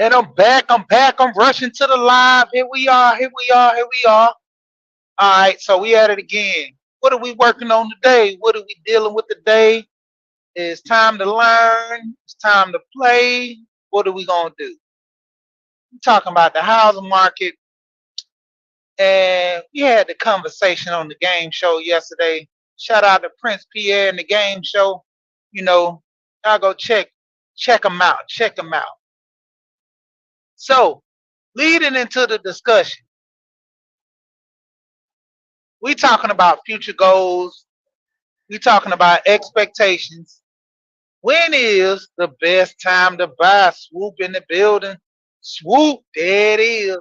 And I'm back. I'm back. I'm rushing to the live. Here we are. Here we are. Here we are. All right. So we at it again. What are we working on today? What are we dealing with today? It's time to learn. It's time to play. What are we gonna do? We're talking about the housing market, and we had the conversation on the game show yesterday. Shout out to Prince Pierre and the game show. You know, y'all go check them out. Check them out. So, leading into the discussion, we talking about future goals. We talking about expectations. When is the best time to buy? Swoop in the building. Swoop, there it is.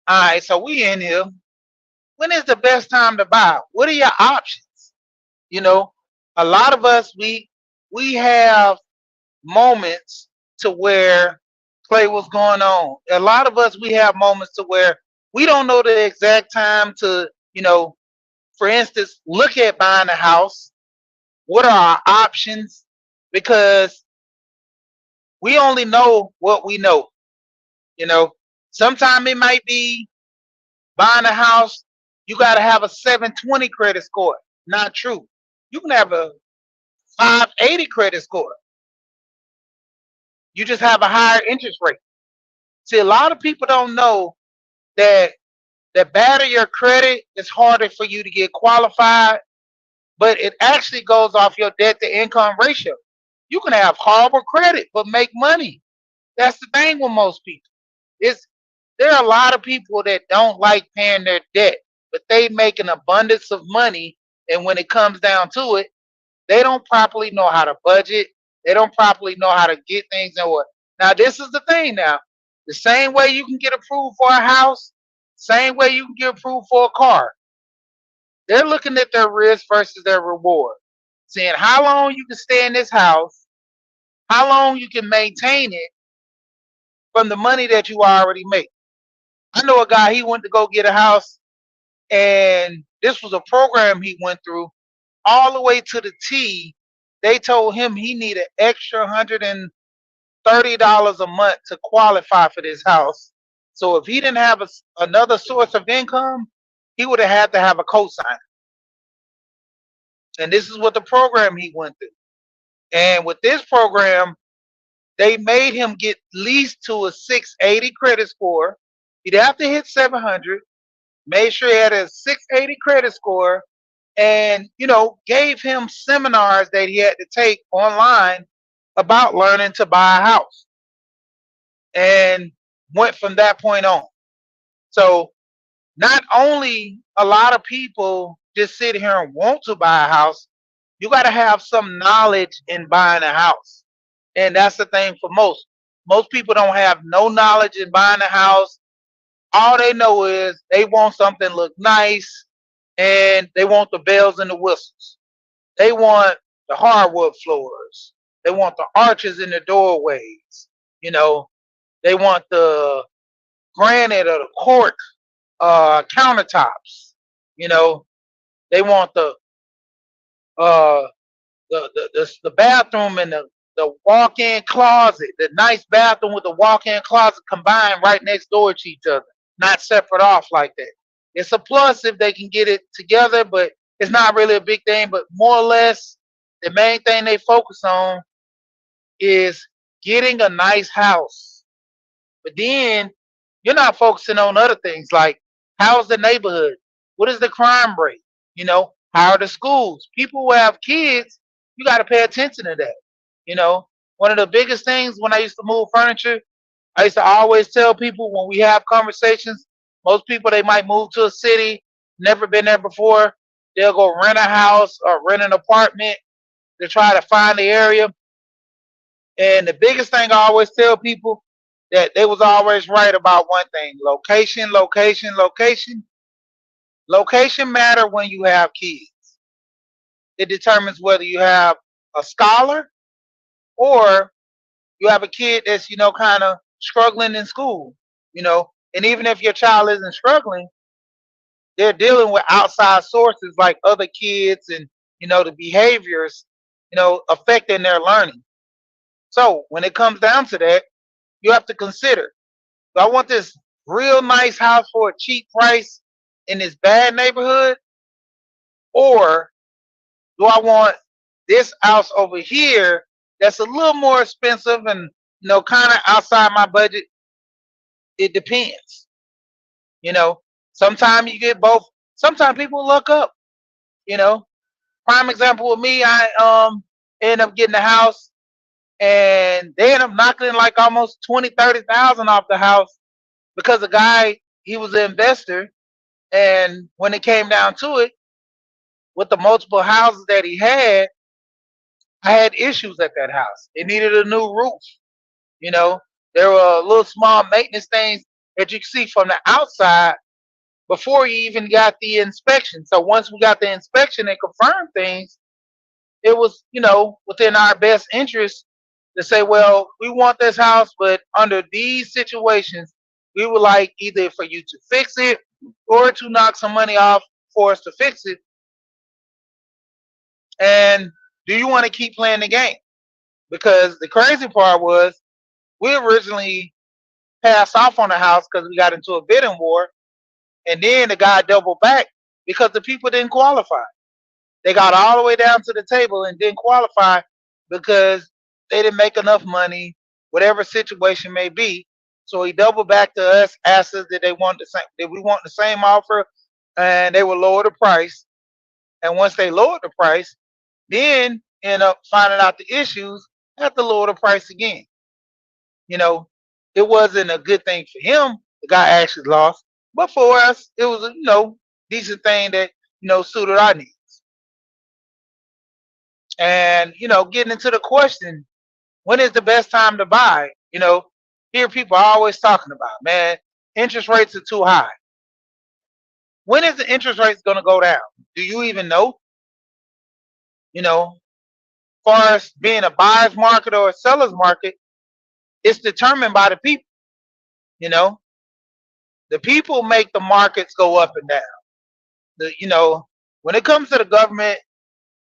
All right, so we in here. When is the best time to buy? What are your options? You know, a lot of us we have moments to where play what's going on. A lot of us we have moments to where we don't know the exact time to, for instance, look at buying a house. What are our options? Because we only know what we know. You know, sometimes it might be buying a house, you got to have a 720 credit score. Not true. You can have a 580 credit score. You just have a higher interest rate. See, a lot of people don't know that the better your credit, it's harder for you to get qualified, but it actually goes off your debt to income ratio. You can have horrible credit but make money. That's the thing with most people. It's there are a lot of people that don't like paying their debt, but they make an abundance of money, and when it comes down to it, they don't properly know how to budget. They don't properly know how to get things in order. Now, this is the thing. Now, the same way you can get approved for a house, same way you can get approved for a car. They're looking at their risk versus their reward, seeing how long you can stay in this house, how long you can maintain it from the money that you already make. I know a guy, he went to go get a house, and this was a program he went through all the way to the T. They told him he needed extra $130 a month to qualify for this house. So if he didn't have another source of income, he would have had to have a cosigner. And this is what the program he went through. And with this program, they made him get at least to a 680 credit score. He'd have to hit 700. Made sure he had a 680 credit score, and gave him seminars that he had to take online about learning to buy a house, and went from that point on. So not only a lot of people just sit here and want to buy a house, you got to have some knowledge in buying a house. And that's the thing for most people don't have no knowledge in buying a house. All they know is they want something to look nice, and they want the bells and the whistles. They want the hardwood floors. They want the arches in the doorways. You know, they want the granite or the cork countertops. You know, they want uh, the bathroom and the walk-in closet, the nice bathroom with the walk-in closet combined right next door to each other, not separate off like that. It's a plus if they can get it together, but it's not really a big thing. But more or less, the main thing they focus on is getting a nice house. But then you're not focusing on other things like how's the neighborhood? What is the crime rate? How are the schools? People who have kids, you got to pay attention to that. One of the biggest things when I used to move furniture, I used to always tell people when we have conversations, most people they might move to a city, never been there before, they'll go rent a house or rent an apartment to try to find the area. And the biggest thing I always tell people that they was always right about one thing: location, location, location. Location matter when you have kids. It determines whether you have a scholar or you have a kid that's kind of struggling in school. And even if your child isn't struggling, they're dealing with outside sources like other kids and the behaviors affecting their learning. So when it comes down to that, you have to consider, do I want this real nice house for a cheap price in this bad neighborhood? Or do I want this house over here that's a little more expensive and kind of outside my budget? It depends. You know, sometimes you get both. Sometimes people look up. You know, prime example with me, I end up getting a house, and they end up knocking like almost 20, 30,000 off the house because the guy, he was an investor, and when it came down to it, with the multiple houses that he had, I had issues at that house. It needed a new roof. You know, there were little small maintenance things that you can see from the outside before you even got the inspection. So once we got the inspection and confirmed things, it was, within our best interest to say, well, we want this house, but under these situations, we would like either for you to fix it or to knock some money off for us to fix it. And do you want to keep playing the game? Because the crazy part was, we originally passed off on the house because we got into a bidding war, and then the guy doubled back because the people didn't qualify. They got all the way down to the table and didn't qualify because they didn't make enough money, whatever situation may be. So he doubled back to us, asked us that they want the same, that we want the same offer, and they would lower the price. And once they lowered the price, then end up finding out the issues, have to lower the price again. You know, it wasn't a good thing for him. The guy actually lost, but for us, it was a decent thing that suited our needs. And getting into the question, when is the best time to buy? Here people are always talking about, man, interest rates are too high. When is the interest rates going to go down? Do you even know? Far as being a buyer's market or a seller's market, it's determined by the people. You know, the people make the markets go up and down. When it comes to the government,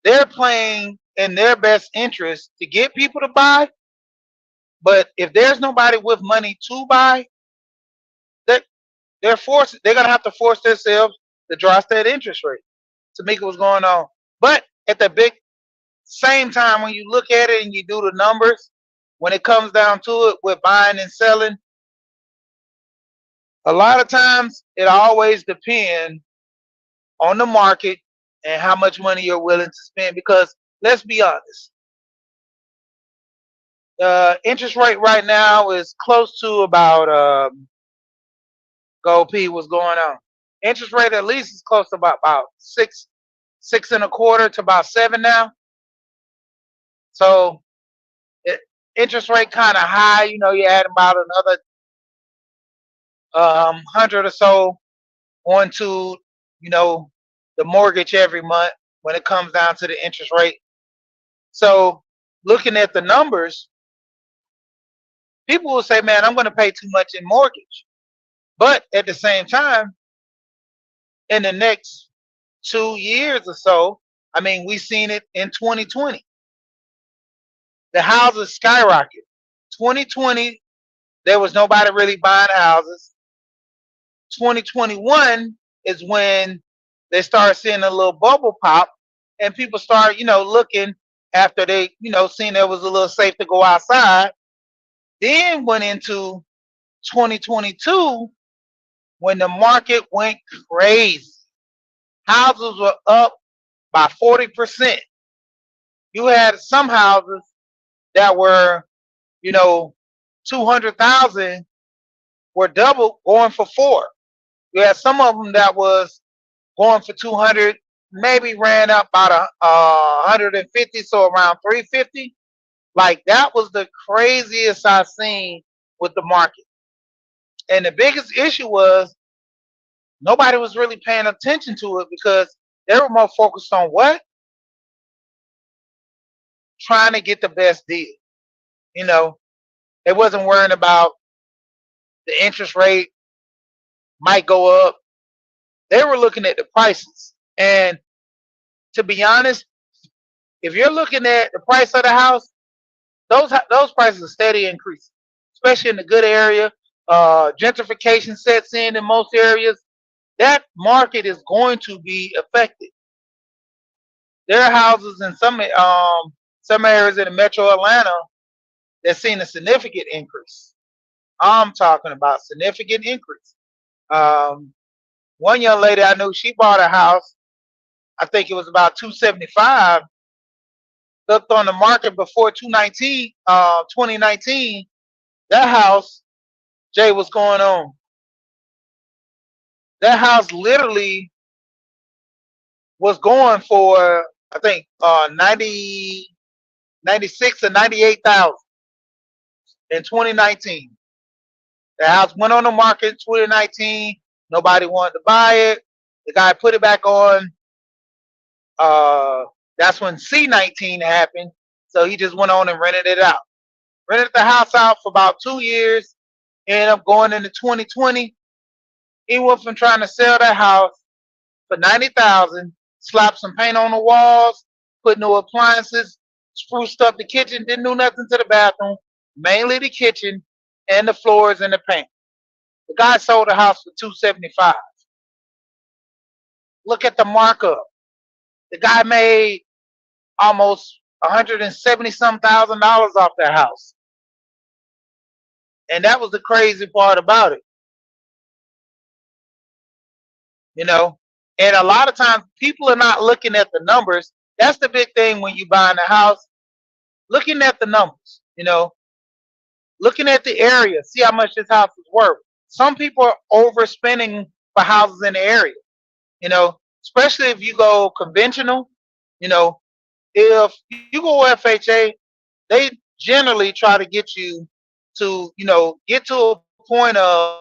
they're playing in their best interest to get people to buy. But if there's nobody with money to buy, they're gonna have to force themselves to drop that interest rate to make what's going on. But at the big same time, when you look at it and you do the numbers, when it comes down to it with buying and selling, a lot of times it always depends on the market and how much money you're willing to spend. Because let's be honest, the interest rate right now is close to about Gold P, what's going on? Interest rate at least is close to about six and a quarter to about 7 now. So it, interest rate kind of high. You add about another 100 or so onto the mortgage every month when it comes down to the interest rate. So looking at the numbers, people will say, man, I'm going to pay too much in mortgage. But at the same time, in the next 2 years or so, I mean, we've seen it in 2020. The houses skyrocket. 2020, there was nobody really buying houses. 2021 is when they start seeing a little bubble pop, and people start, looking after they, seen it was a little safe to go outside. Then went into 2022 when the market went crazy. Houses were up by 40%. You had some houses that were, 200,000 were double going for 4. You had some of them that was going for 200, maybe ran up about 150, so around 350. Like that was the craziest I've seen with the market. And the biggest issue was nobody was really paying attention to it because they were more focused on what? Trying to get the best deal. They wasn't worrying about the interest rate might go up. They were looking at the prices. And to be honest, if you're looking at the price of the house Those prices are steady increasing, especially in the good area. Gentrification sets in most areas. That market is going to be affected. There are houses in some areas in the metro Atlanta that's seen a significant increase. I'm talking about significant increase. Um, one young lady I knew, she bought a house. I think it was about 275. Looked on the market before 2019. That house, Jay, what's going on? That house literally was going for, I think, 96 or 98,000 in 2019. The house went on the market in 2019. Nobody wanted to buy it. The guy put it back on. Uh, that's when C19 happened. So he just went on and rented it out. Rented the house out for about 2 years. Ended up going into 2020. He went from trying to sell that house for 90,000, slapped some paint on the walls, put new appliances, spruced up the kitchen, didn't do nothing to the bathroom, mainly the kitchen and the floors and the paint. The guy sold the house for 275. Look at the markup. The guy made almost 170 some thousand dollars off that house. And that was the crazy part about it, you know. And a lot of times people are not looking at the numbers. That's the big thing when you buying a house. Looking at the numbers, looking at the area, see how much this house is worth. Some people are overspending for houses in the area, especially if you go conventional. You know, if you go FHA, they generally try to get you to, get to a point of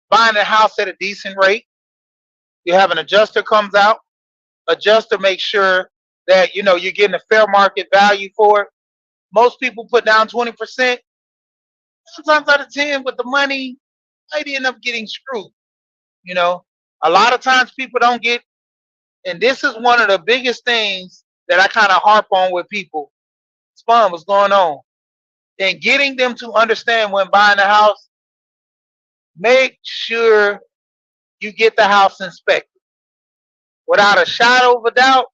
buying a house at a decent rate. You have an adjuster comes out, adjuster makes sure that you're getting a fair market value for it. Most people put down 20%. Sometimes out of 10, with the money, might end up getting screwed. You know, a lot of times people don't get, and this is one of the biggest things that I kind of harp on with people. Spun, what's going on? And getting them to understand when buying a house, make sure you get the house inspected. Without a shadow of a doubt,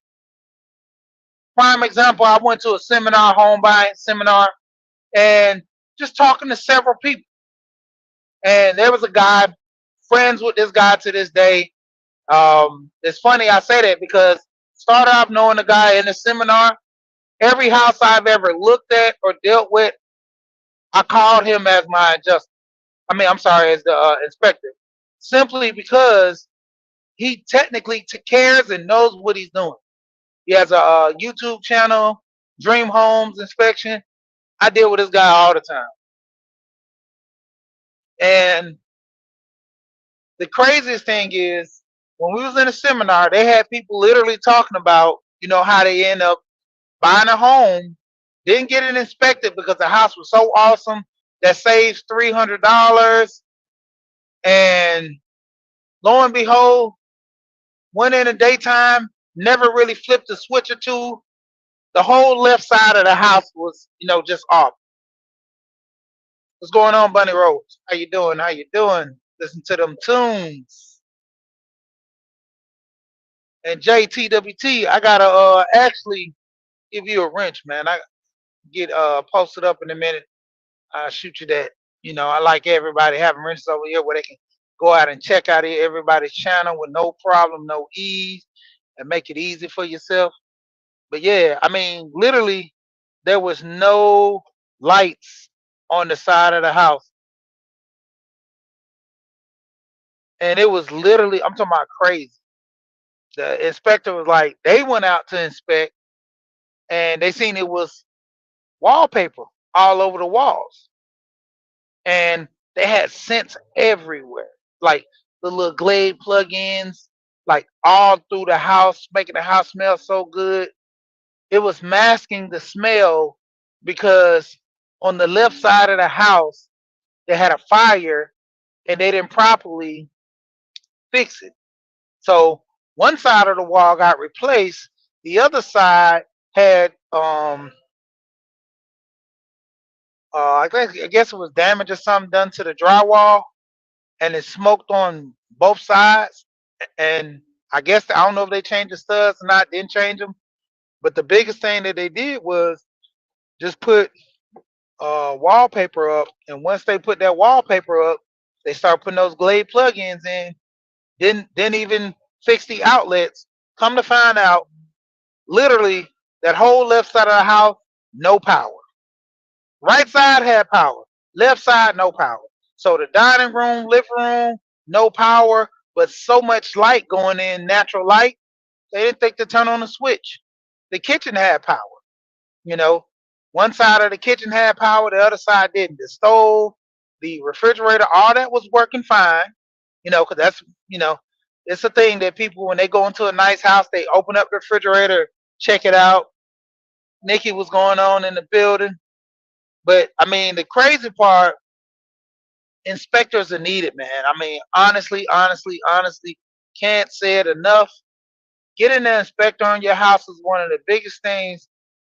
prime example, I went to a seminar, home buying seminar, and just talking to several people. And there was a guy, friends with this guy to this day. It's funny I say that because started off knowing the guy in the seminar. Every house I've ever looked at or dealt with, I called him as my adjuster. I'm sorry, as the inspector, simply because he technically cares and knows what he's doing. He has a YouTube channel, Dream Homes Inspection. I deal with this guy all the time. And the craziest thing is, when we was in a seminar, they had people literally talking about, how they end up buying a home, didn't get it inspected because the house was so awesome that saves $300, and lo and behold, went in the daytime, never really flipped a switch or two. The whole left side of the house was, just off. What's going on, Bunny Rose? How you doing? How you doing? Listen to them tunes. And JTWT, I gotta actually give you a wrench, man. I get posted up in a minute. I'll shoot you that. I like everybody having wrenches over here where they can go out and check out everybody's channel with no problem, no ease, and make it easy for yourself. But yeah, literally, there was no lights on the side of the house. And it was literally, I'm talking about crazy. The inspector was like, they went out to inspect and they seen it was wallpaper all over the walls. And they had scents everywhere, like the little Glade plug-ins, like all through the house, making the house smell so good. It was masking the smell because on the left side of the house, they had a fire and they didn't properly fix it. So one side of the wall got replaced. The other side had I guess it was damage or something done to the drywall, and it smoked on both sides. And I guess I don't know if they changed the studs or not. Didn't change them, but the biggest thing that they did was just put wallpaper up. And once they put that wallpaper up, they started putting those Glade plugins in. Didn't even fix the outlets. Come to find out, literally that whole left side of the house, no power. Right side had power. Left side, no power. So the dining room, living room, no power, but so much light going in, natural light, they didn't think to turn on the switch. The kitchen had power. You know, one side of the kitchen had power, the other side didn't. The stove, the refrigerator, all that was working fine. Because that's, you know, it's a thing that people, when they go into a nice house, they open up the refrigerator, check it out. Nikki was going on in the building. But I mean, the crazy part, inspectors are needed, man. I mean, honestly, can't say it enough. Getting an inspector on your house is one of the biggest things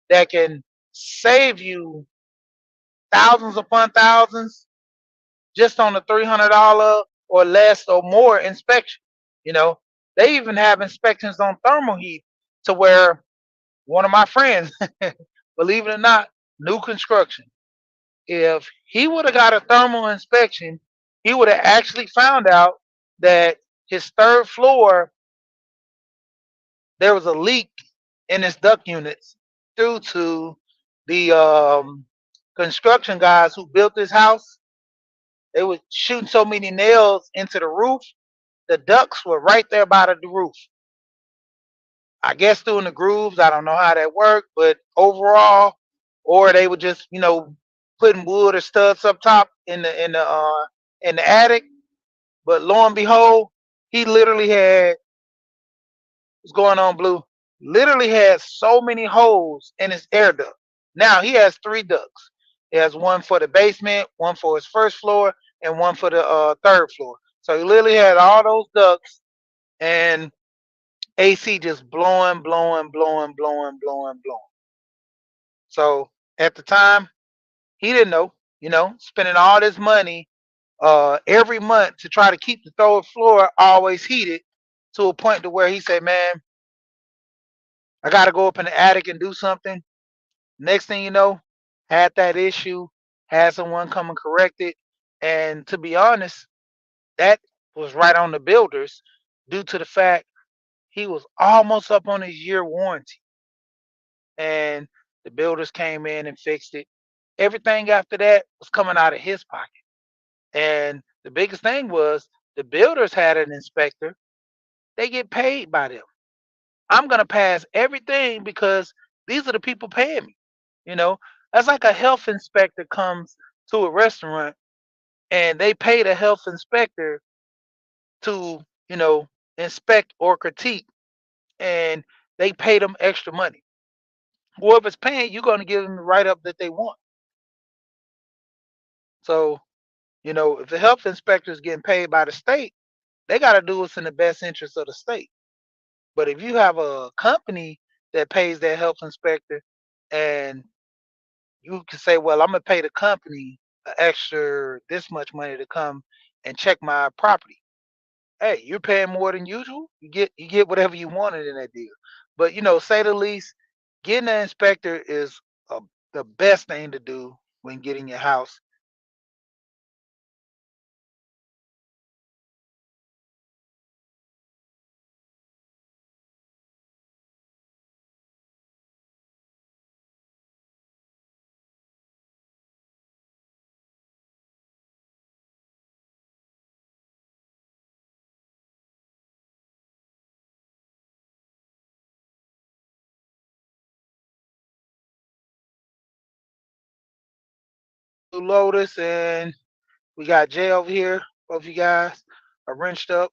that can save you thousands upon thousands just on the $300 or less or more inspection. You know, they even have inspections on thermal heat to where one of my friends, believe it or not, new construction. If he would have got a thermal inspection, he would have actually found out that his third floor, there was a leak in his duct units due to the construction guys who built this house. They were shooting so many nails into the roof, the ducts were right there by the roof. I guess through in the grooves. I don't know how that worked, but overall, or they were just, putting wood or studs up top in the attic. But lo and behold, he literally had, what's going on, Blue? Literally had so many holes in his air duct. Now he has three ducts. He has one for the basement, one for his first floor, and one for the third floor. So he literally had all those ducts and AC just blowing. So at the time, he didn't know, spending all this money every month to try to keep the third floor always heated to a point to where he said, man, I got to go up in the attic and do something. Next thing you know, had that issue, had someone come and correct it. And to be honest, that was right on the builders due to the fact he was almost up on his year warranty. And the builders came in and fixed it. Everything after that was coming out of his pocket. And the biggest thing was the builders had an inspector. They get paid by them. I'm gonna pass everything because these are the people paying me. You know, that's like a health inspector comes to a restaurant and they pay the health inspector to, inspect or critique, and they pay them extra money. Whoever's paying, you're gonna give them the write up that they want. So, if the health inspector is getting paid by the state, they got to do what's in the best interest of the state. But if you have a company that pays their health inspector, and you can say, well, I'm gonna pay the company an extra this much money to come and check my property. Hey, you're paying more than usual. You get whatever you wanted in that deal. But say the least, getting an inspector is uh the best thing to do when getting your house. Lotus, and we got Jay over here. Both you guys are wrenched up.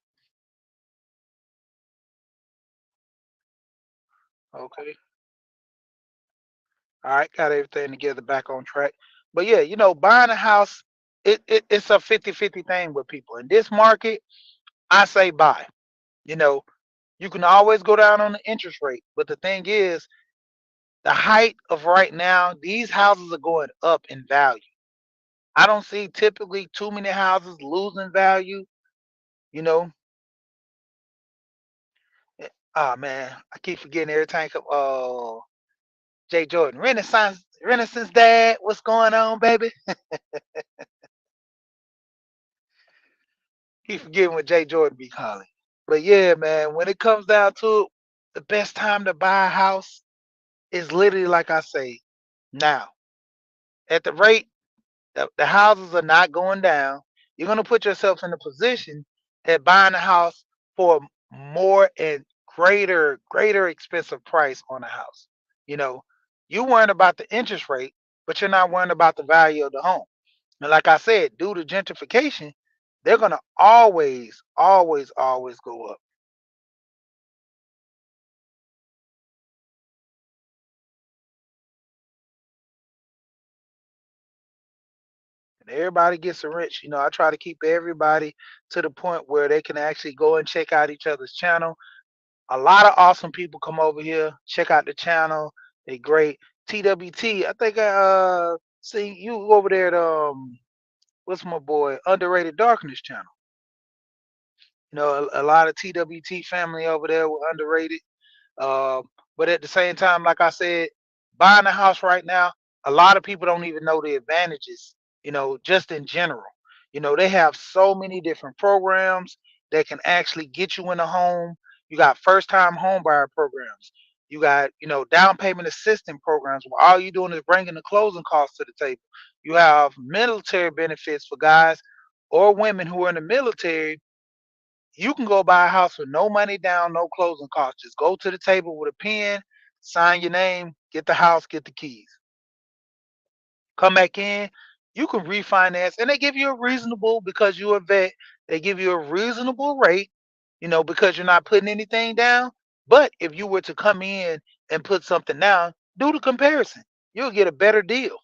Okay. All right, got everything together back on track. But yeah, buying a house, it's a 50-50 thing with people. In this market, I say buy. You know, you can always go down on the interest rate. But the thing is, the height of right now, these houses are going up in value. I don't see typically too many houses losing value. You know, oh man, I keep forgetting every time. Oh, Jay Jordan, Renaissance Dad, what's going on, baby? Keep forgetting what Jay Jordan be calling. But yeah, man, when it comes down to it, the best time to buy a house is literally like I say, now. At the rate the houses are not going down, you're gonna put yourself in a position at buying a house for more and greater expensive price on a house. You know, you worrying about the interest rate, but you're not worrying about the value of the home. And like I said, due to gentrification, they're gonna always go up. And everybody gets rich. You know, I try to keep everybody to the point where they can actually go and check out each other's channel. A lot of awesome people come over here, check out the channel. They great. TWT, I think I see you over there at what's my boy? Underrated Darkness channel. You know, a lot of TWT family over there were underrated. Um, but at the same time, like I said, buying a house right now, a lot of people don't even know the advantages, just in general. They have so many different programs that can actually get you in a home. You got first time home buyer programs. You got, down payment assistance programs where all you're doing is bringing the closing costs to the table. You have military benefits for guys or women who are in the military. You can go buy a house with no money down, no closing costs. Just go to the table with a pen, sign your name, get the house, get the keys. Come back in. You can refinance, and they give you a reasonable because you're a vet. They give you a reasonable rate, because you're not putting anything down. But if you were to come in and put something down, do the comparison. You'll get a better deal,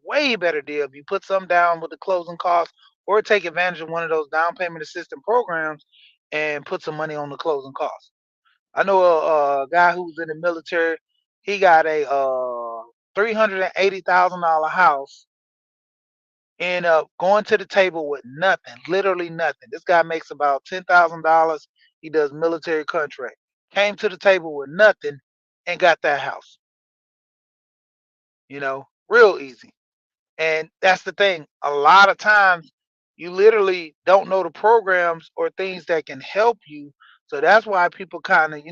way better deal if you put some down with the closing costs or take advantage of one of those down payment assistance programs and put some money on the closing costs. I know a guy who's in the military. He got a $380,000 house. End up going to the table with nothing, literally nothing. This guy makes about $10,000. He does military contract. Came to the table with nothing and got that house. Real easy. And that's the thing. A lot of times you literally don't know the programs or things that can help you. So that's why people kind of,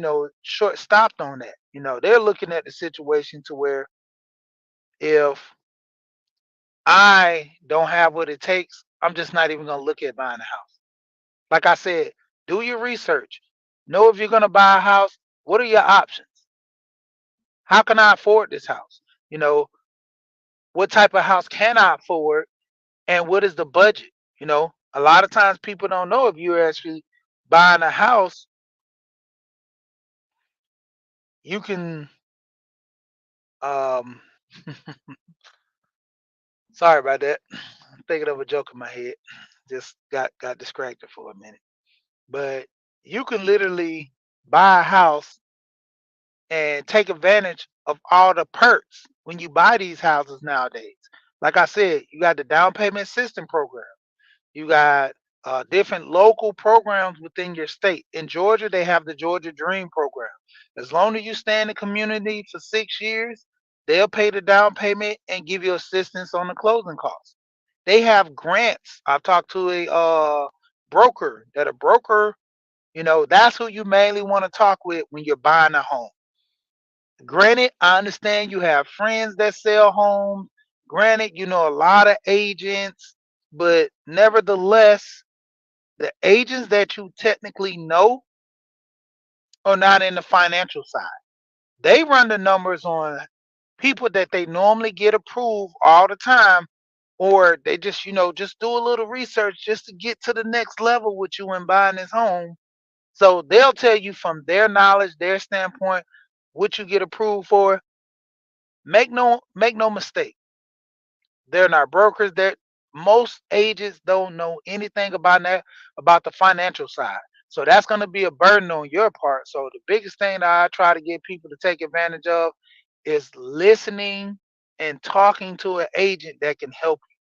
short stopped on that. They're looking at the situation to where if I don't have what it takes, I'm just not even going to look at buying a house. Like I said, do your research. Know if you're going to buy a house, what are your options? How can I afford this house? You know, what type of house can I afford? And what is the budget? A lot of times people don't know if you're actually buying a house, you can um sorry about that. I'm thinking of a joke in my head. Just got distracted for a minute. But you can literally buy a house and take advantage of all the perks when you buy these houses nowadays. Like I said, you got the down payment system program. You got different local programs within your state. In Georgia, they have the Georgia Dream program. As long as you stay in the community for 6 years, they'll pay the down payment and give you assistance on the closing costs. They have grants. I've talked to a broker. That a broker, that's who you mainly want to talk with when you're buying a home. Granted, I understand you have friends that sell homes. Granted, you know a lot of agents, but nevertheless, the agents that you technically know are not in the financial side. They run the numbers on people that they normally get approved all the time, or they just, just do a little research just to get to the next level with you in buying this home. So they'll tell you from their knowledge, their standpoint, what you get approved for. Make no mistake. They're not brokers. That most agents don't know anything about the financial side. So that's going to be a burden on your part. So the biggest thing that I try to get people to take advantage of is listening and talking to an agent that can help you.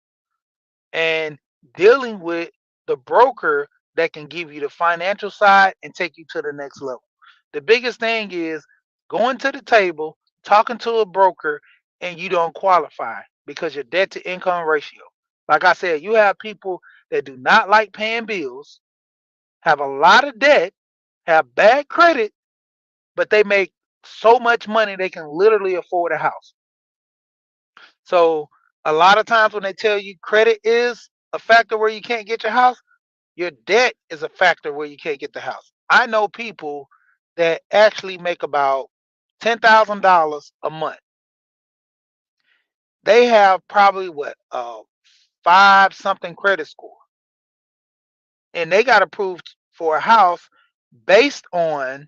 and dealing with the broker that can give you the financial side and take you to the next level. The biggest thing is going to the table, talking to a broker, and you don't qualify because your debt to income ratio. Like I said, you have people that do not like paying bills, have a lot of debt, have bad credit, but they make so much money they can literally afford a house. So a lot of times when they tell you credit is a factor where you can't get your house, your debt is a factor where you can't get the house. I know people that actually make about $10,000 a month. They have probably what five something credit score, and they got approved for a house based on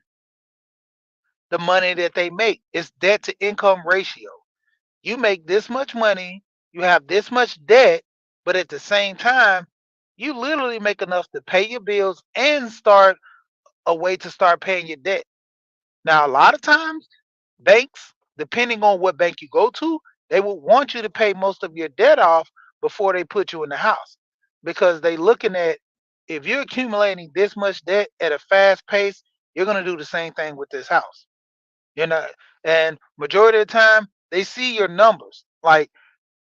the money that they make. It's debt to income ratio. You make this much money, you have this much debt, but at the same time, you literally make enough to pay your bills and start a way to start paying your debt. Now, a lot of times, banks, depending on what bank you go to, they will want you to pay most of your debt off before they put you in the house because they looking at if you're accumulating this much debt at a fast pace, you're gonna do the same thing with this house. You know, and majority of the time they see your numbers. Like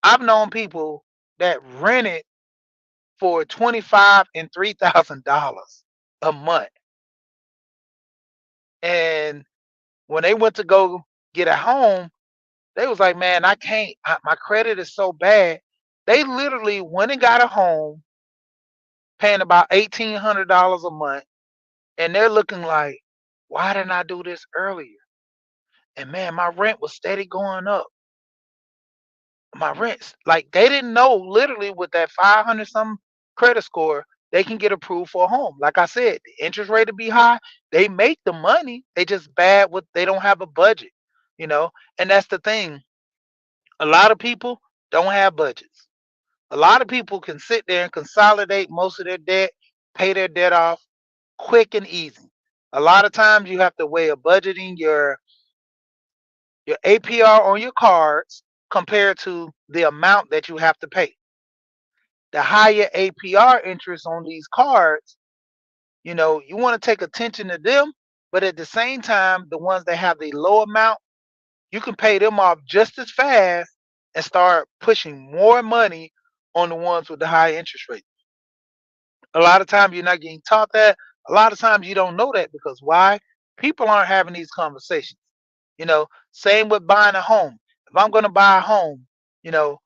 I've known people that rented for 25 and $3,000 a month, and when they went to go get a home, they was like, "Man, I can't. My credit is so bad." They literally went and got a home, paying about $1,800 a month, and they're looking like, "Why didn't I do this earlier?" And man, my rent was steady going up. My rents, like they didn't know literally with that 500 some credit score, they can get approved for a home. Like I said, the interest rate will be high. They make the money. They just bad with they don't have a budget, you know. And that's the thing. A lot of people don't have budgets. A lot of people can sit there and consolidate most of their debt, pay their debt off quick and easy. A lot of times you have to weigh a budgeting your APR on your cards compared to the amount that you have to pay. The higher APR interest on these cards, you want to take attention to them, but at the same time, the ones that have the low amount, you can pay them off just as fast and start pushing more money on the ones with the high interest rate. A lot of times you're not getting taught that. A lot of times you don't know that because why? People aren't having these conversations. Same with buying a home. If I'm going to buy a home, you know,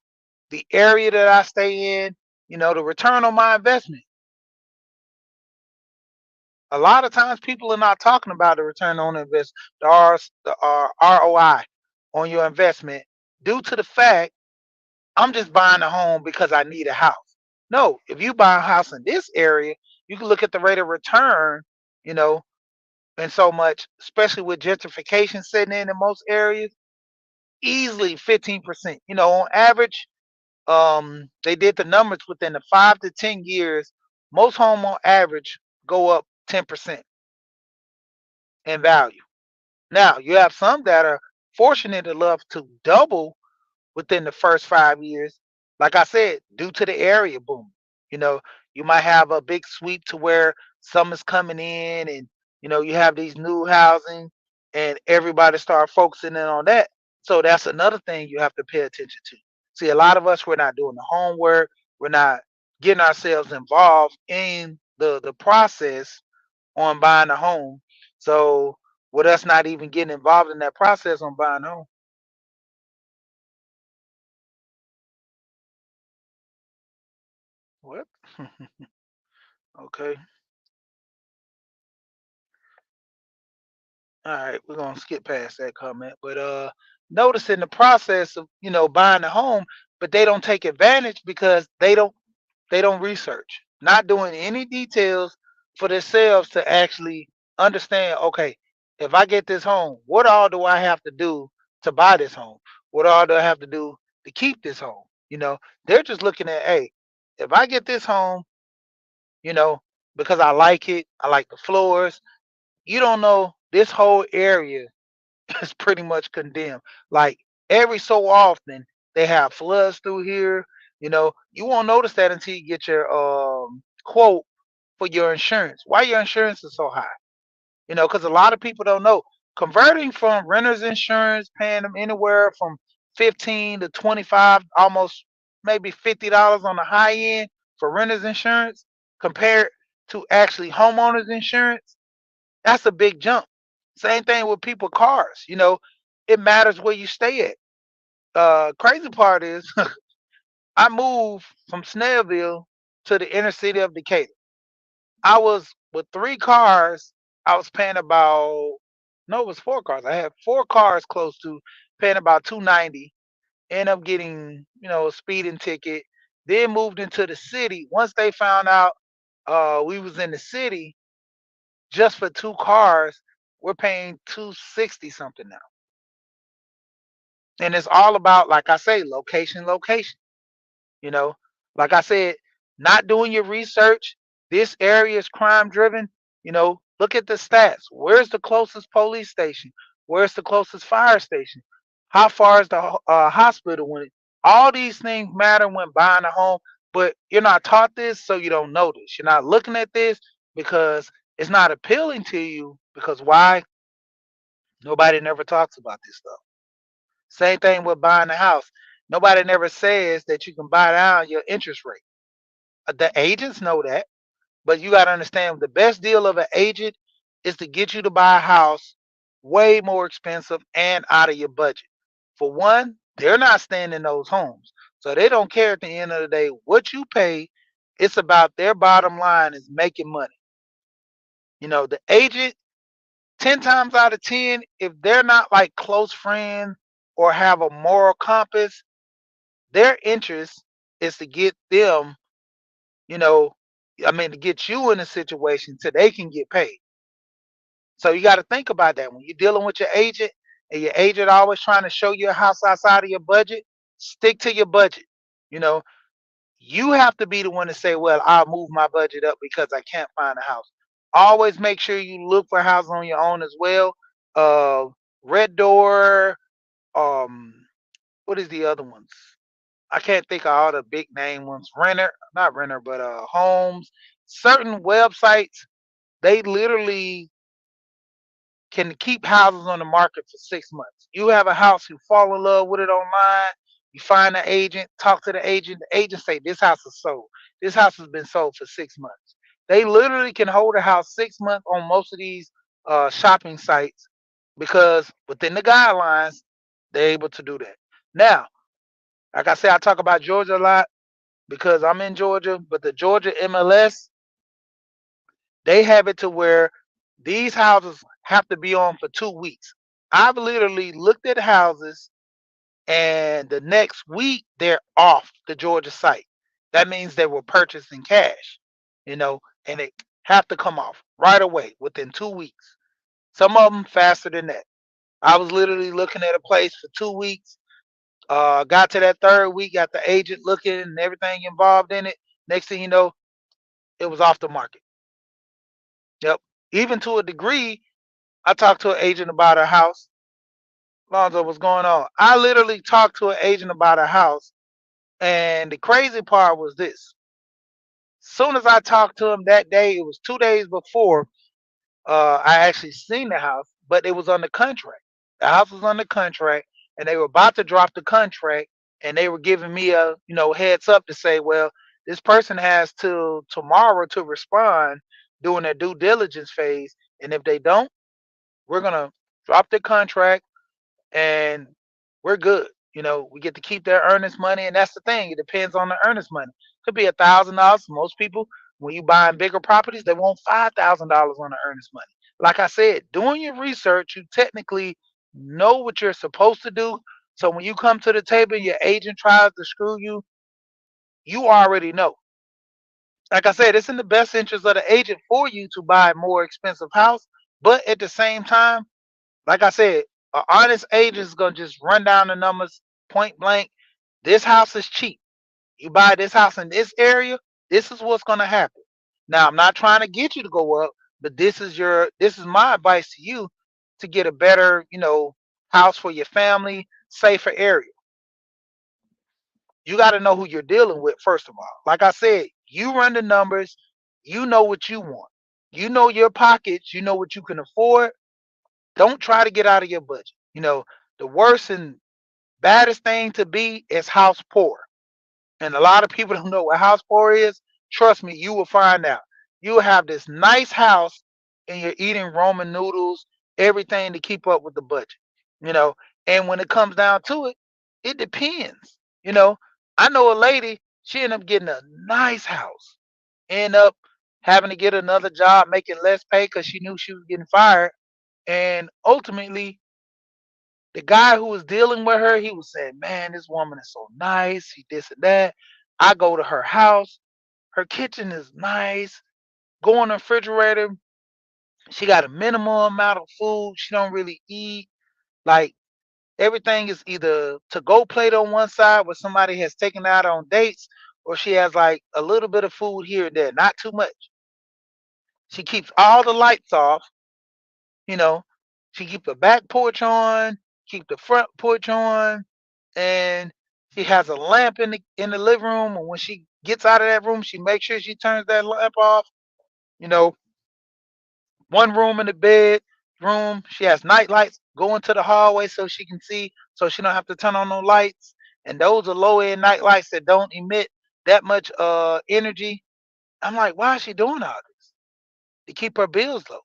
the area that I stay in, the return on my investment. A lot of times people are not talking about the return on investment, the ROI on your investment due to the fact I'm just buying a home because I need a house. No, if you buy a house in this area, you can look at the rate of return, you know, and so much, especially with gentrification setting in most areas, easily 15%. On average, they did the numbers within the 5 to 10 years, most home on average go up 10% in value. Now you have some that are fortunate enough to double within the first 5 years. Like I said, due to the area boom, you know, you might have a big sweep to where summer's coming in, and you have these new housing, and everybody start focusing in on that. So that's another thing you have to pay attention to. See, a lot of us we're not doing the homework, we're not getting ourselves involved in the process on buying a home. So with us not even getting involved in that process on buying a home. What? Okay. All right, we're gonna skip past that comment. But notice in the process of buying a home, but they don't take advantage because they don't research, not doing any details for themselves to actually understand, okay, if I get this home, what all do I have to do to buy this home? What all do I have to do to keep this home? They're just looking at, hey, if I get this home, you know, because I like the floors. You don't know this whole area is pretty much condemned. Like every so often they have floods through here. You won't notice that until you get your quote for your insurance. Why your insurance is so high? Because a lot of people don't know. Converting from renter's insurance, paying them anywhere from 15 to 25, almost maybe $50 on the high end for renter's insurance, compared to actually homeowners insurance, that's a big jump. Same thing with people cars. It matters where you stay at. Crazy part is I moved from Snellville to the inner city of Decatur. I was with 3 cars. I was paying about, no, it was 4 cars. I had 4 cars close to paying about 290. End up getting, a speeding ticket. Then moved into the city. Once they found out we was in the city, just for 2 cars, we're paying 260 something now. And it's all about, like I say, location, location. You know, like I said, not doing your research. This area is crime driven. Look at the stats. Where's the closest police station? Where's the closest fire station? How far is the hospital? When all these things matter when buying a home, but you're not taught this, so you don't know this. You're not looking at this because it's not appealing to you. Because why? Nobody never talks about this stuff. Same thing with buying a house. Nobody never says that you can buy down your interest rate. The agents know that, but you got to understand the best deal of an agent is to get you to buy a house way more expensive and out of your budget. For one, they're not staying in those homes. So they don't care at the end of the day what you pay. It's about their bottom line is making money. The agent, 10 times out of 10, if they're not like close friends or have a moral compass, their interest is to get them, you know, to get you in a situation so they can get paid. So you got to think about that when you're dealing with your agent and your agent always trying to show you a house outside of your budget. Stick to your budget. You know, you have to be the one to say, "Well, I'll move my budget up because I can't find a house." Always make sure you look for houses on your own as well. Uh, Red Door. What is the other ones? I can't think of all the big name ones. Renter, not renter, but homes. Certain websites, they literally can keep houses on the market for 6 months. You have a house, you fall in love with it online, you find an agent, talk to the agent say this house is sold. This house has been sold for 6 months. They literally can hold a house 6 months on most of these shopping sites because within the guidelines, they're able to do that. Now, like I said, I talk about Georgia a lot because I'm in Georgia, but the Georgia MLS, they have it to where these houses have to be on for 2 weeks. I've literally looked at houses and the next week they're off the Georgia site. That means they were purchased in cash, and they have to come off right away within 2 weeks. Some of them faster than that. I was literally looking at a place for 2 weeks. Got to that third week, got the agent looking and everything involved in it. Next thing you know, it was off the market. Yep. Even to a degree, I talked to an agent about a house. Lonzo, what's going on? I literally talked to an agent about a house, and the crazy part was this. Soon as I talked to him that day, it was 2 days before I actually seen the house, but it was under contract. The house was under contract, and they were about to drop the contract, and they were giving me a heads up to say, well, this person has till tomorrow to respond during their due diligence phase, and if they don't, we're gonna drop the contract and we're good. We get to keep their earnest money, and that's the thing. It depends on the earnest money. Could be $1,000. Most people, when you buying bigger properties, they want $5,000 on the earnest money. Like I said, doing your research, you technically know what you're supposed to do. So when you come to the table, and your agent tries to screw you, you already know. Like I said, it's in the best interest of the agent for you to buy a more expensive house, but at the same time, like I said, an honest agent is gonna just run down the numbers point blank. This house is cheap. You buy this house in this area, this is what's gonna happen. Now, I'm not trying to get you to go up, but this is my advice to you to get a better, house for your family, safer area. You got to know who you're dealing with, first of all. Like I said, you run the numbers, you know what you want. You know your pockets, you know what you can afford. Don't try to get out of your budget. The worst and baddest thing to be is house poor. And a lot of people don't know what house poor is. Trust me, you will find out. You will have this nice house and you're eating Roman noodles, everything to keep up with the budget. You know, and when it comes down to it, it depends. You know, I know a lady, she ended up getting a nice house, end up having to get another job, making less pay because she knew she was getting fired. And ultimately, the guy who was dealing with her, he was saying, "Man, this woman is so nice. She this and that." I go to her house. Her kitchen is nice. Go in the refrigerator. She got a minimal amount of food. She don't really eat. Like everything is either to go plate on one side where somebody has taken her out on dates, or she has like a little bit of food here and there, not too much. She keeps all the lights off. You know, she keep the back porch on, keep the front porch on, and she has a lamp in the living room. And when she gets out of that room, she makes sure she turns that lamp off. You know, one room in the bed room, she has night lights going to the hallway so she can see, so she don't have to turn on no lights. And those are low end night lights that don't emit that much energy. I'm like, why is she doing all this? To keep her bills low.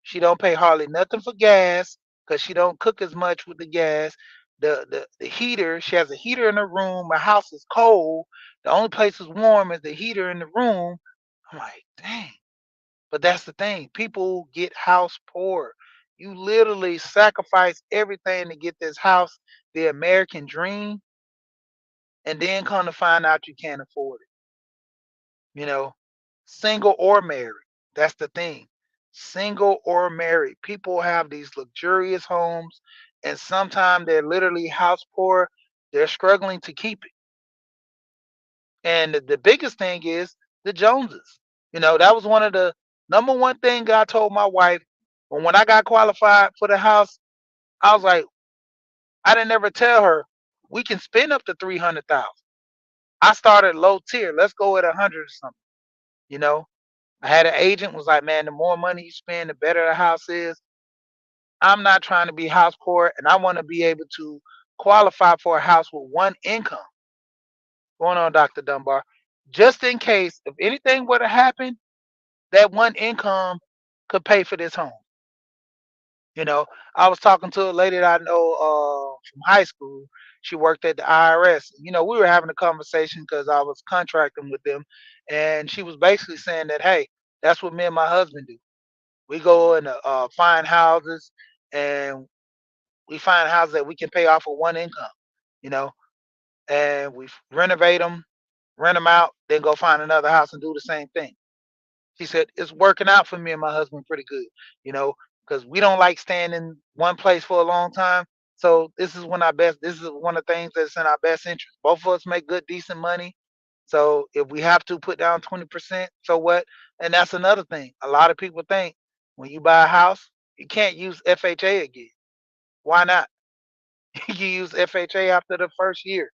She don't pay hardly nothing for gas because she don't cook as much with the gas. The heater, she has a heater in her room. Her house is cold. The only place is warm is the heater in the room. I'm like, dang. But that's the thing. People get house poor. You literally sacrifice everything to get this house, the American dream, and then come to find out you can't afford it. Single or married. That's the thing. Single or married. People have these luxurious homes, and sometimes they're literally house poor. They're struggling to keep it. And the biggest thing is the Joneses. That was one of the number one thing I told my wife when I got qualified for the house. I was like, I didn't ever tell her we can spend up to 300,000. I started low tier. Let's go at 100 or something. You know, I had an agent was like, man, the more money you spend, the better the house is. I'm not trying to be house poor, and I want to be able to qualify for a house with one income. Going on, Dr. Dunbar. Just in case if anything were to happen, that one income could pay for this home. You know, I was talking to a lady that I know from high school. She worked at the IRS. We were having a conversation because I was contracting with them, and she was basically saying that, hey, that's what me and my husband do. We go and find houses, and we find houses that we can pay off with one income. You know, and we renovate them, rent them out, then go find another house and do the same thing. She said it's working out for me and my husband pretty good, you know, because we don't like staying in one place for a long time. So this is one of the things that's in our best interest. Both of us make good, decent money. So if we have to put down 20%, so what? And that's another thing. A lot of people think when you buy a house, you can't use FHA again. Why not? You use FHA after the first year,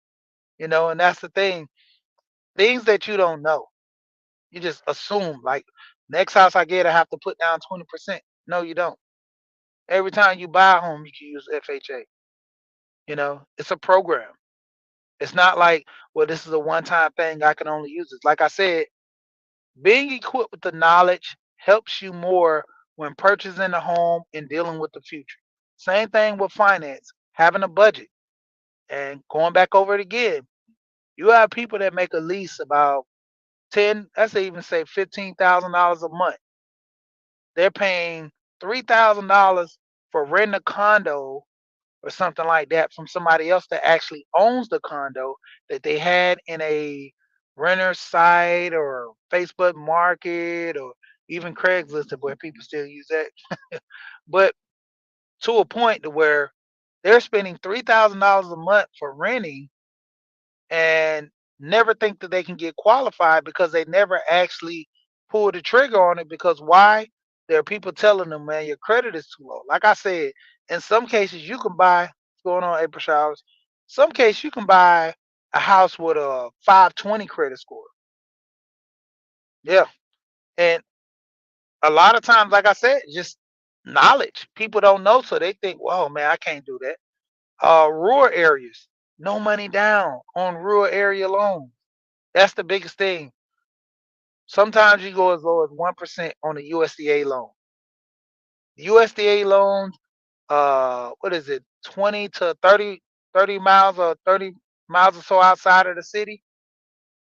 and that's the thing. Things that you don't know. You just assume like next house I get, I have to put down 20%. No, you don't. Every time you buy a home, you can use FHA. It's a program. It's not like, well, this is a one-time thing. I can only use it. Like I said, being equipped with the knowledge helps you more when purchasing a home and dealing with the future. Same thing with finance, having a budget and going back over it again. You have people that make a lease about 10, let's even say $15,000 a month. They're paying $3,000 for renting a condo or something like that from somebody else that actually owns the condo that they had in a renter site or Facebook Market or even Craigslist, where people still use that. But to a point to where they're spending $3,000 a month for renting and never think that they can get qualified because they never actually pull the trigger on it. Because why? There are people telling them, man, your credit is too low. Like I said, in some cases you can buy, what's going on, April Showers? Some cases you can buy a house with a 520 credit score. Yeah. And a lot of times, like I said, just knowledge. People don't know, so they think, "Whoa, man, I can't do that." Rural areas, no money down on rural area loans. That's the biggest thing. Sometimes you go as low as 1% on a USDA loan. USDA loans, what is it, 20 to 30 miles or 30 miles or so outside of the city,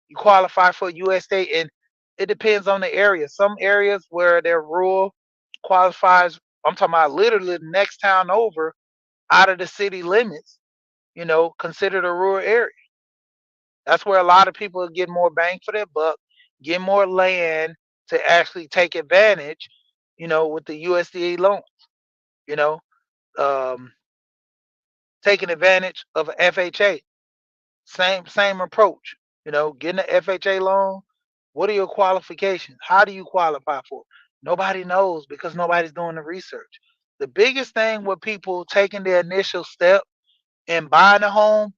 you qualify for USDA, and it depends on the area. Some areas where they're rural qualifies. I'm talking about literally the next town over, out of the city limits. Considered a rural area. That's where a lot of people get more bang for their buck, get more land to actually take advantage. With the USDA loan. You know, um, taking advantage of a FHA. Same approach. Getting an FHA loan. What are your qualifications? How do you qualify for it? Nobody knows because nobody's doing the research. The biggest thing with people taking the initial step in buying a home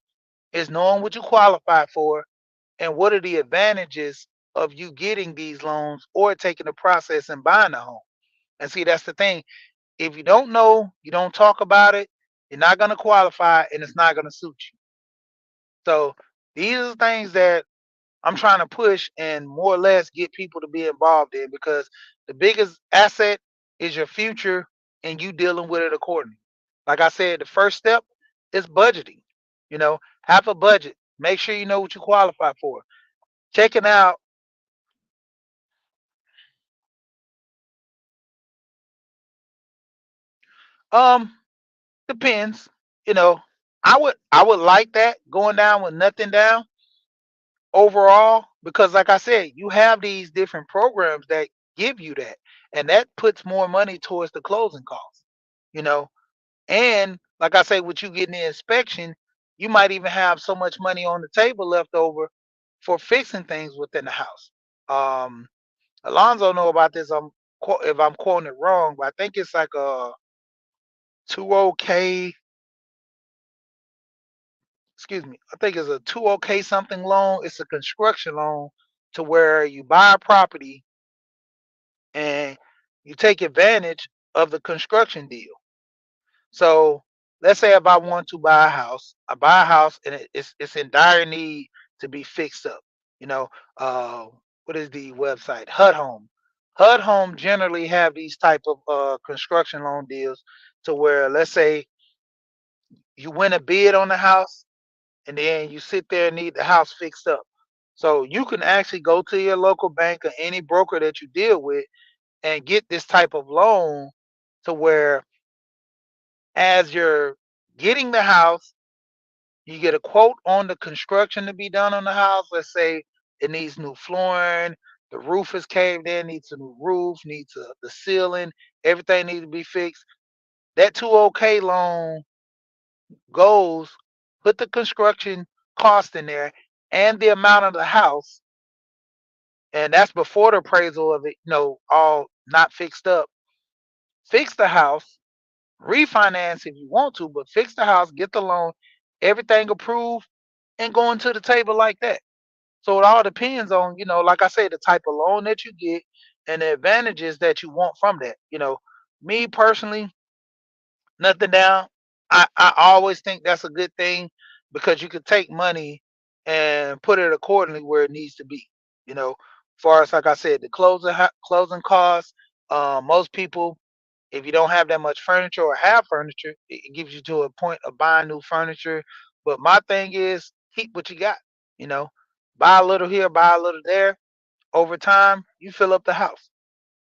is knowing what you qualify for and what are the advantages of you getting these loans or taking the process and buying a home. And see, that's the thing. If you don't know, you don't talk about it, you're not going to qualify and it's not going to suit you. So these are the things that I'm trying to push and more or less get people to be involved in, because the biggest asset is your future and you dealing with it accordingly. Like I said, the first step is budgeting. Have a budget. Make sure you know what you qualify for. Checking out, um, depends. You know, I would like that going down with nothing down overall, because like I said, you have these different programs that give you that, and that puts more money towards the closing costs. You know, and like I say, with you getting the inspection, you might even have so much money on the table left over for fixing things within the house. Um, Alonzo know about this. If I'm quoting it wrong, but I think it's like a 20K. Excuse me. I think it's a 20K something loan. It's a construction loan to where you buy a property and you take advantage of the construction deal. So let's say if I want to buy a house, I buy a house and it's in dire need to be fixed up. You know, uh, what is the website? HUD Home. HUD Home generally have these type of construction loan deals to where, let's say, you win a bid on the house and then you sit there and need the house fixed up. So you can actually go to your local bank or any broker that you deal with and get this type of loan to where, as you're getting the house, you get a quote on the construction to be done on the house. Let's say it needs new flooring, the roof is caved in, needs a new roof, the ceiling, everything needs to be fixed. That 20K loan goes, put the construction cost in there and the amount of the house, and that's before the appraisal of it, all not fixed up. Fix the house, refinance if you want to, but fix the house, get the loan, everything approved, and going to the table like that. So it all depends on, like I said, the type of loan that you get and the advantages that you want from that. Me personally, nothing down. I always think that's a good thing because you could take money and put it accordingly where it needs to be. As far as, like I said, the closing costs. Most people, if you don't have that much furniture or have furniture, it gives you to a point of buying new furniture. But my thing is keep what you got. You know, buy a little here, buy a little there. Over time, you fill up the house.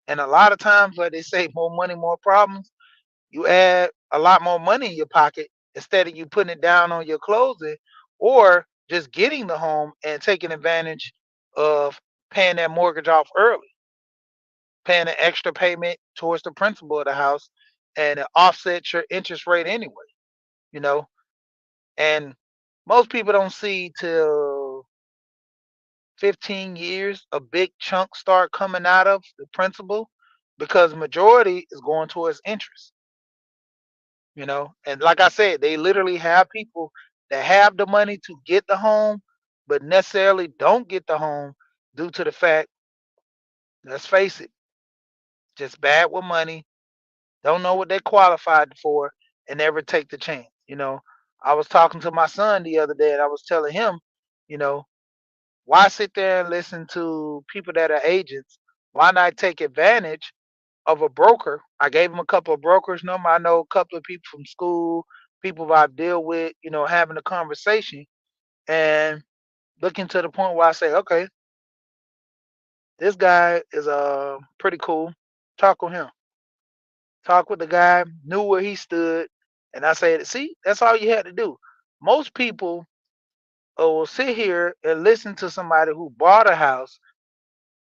And a lot of times, like they say, more money, more problems. You add a lot more money in your pocket instead of you putting it down on your clothing or just getting the home and taking advantage of paying that mortgage off early, paying an extra payment towards the principal of the house, and it offsets your interest rate anyway, you know. And most people don't see till 15 years a big chunk start coming out of the principal because majority is going towards interest. And like I said, they literally have people that have the money to get the home, but necessarily don't get the home due to the fact, let's face it, just bad with money, don't know what they qualified for, and never take the chance. I was talking to my son the other day, and I was telling him, you know, why sit there and listen to people that are agents? Why not take advantage of a broker? I gave him a couple of brokers number. I know a couple of people from school, people I've dealt with, having a conversation and looking to the point where I say, okay, this guy is pretty cool. Talk with him. Talk with the guy, knew where he stood, and I said, see, that's all you had to do. Most people will sit here and listen to somebody who bought a house.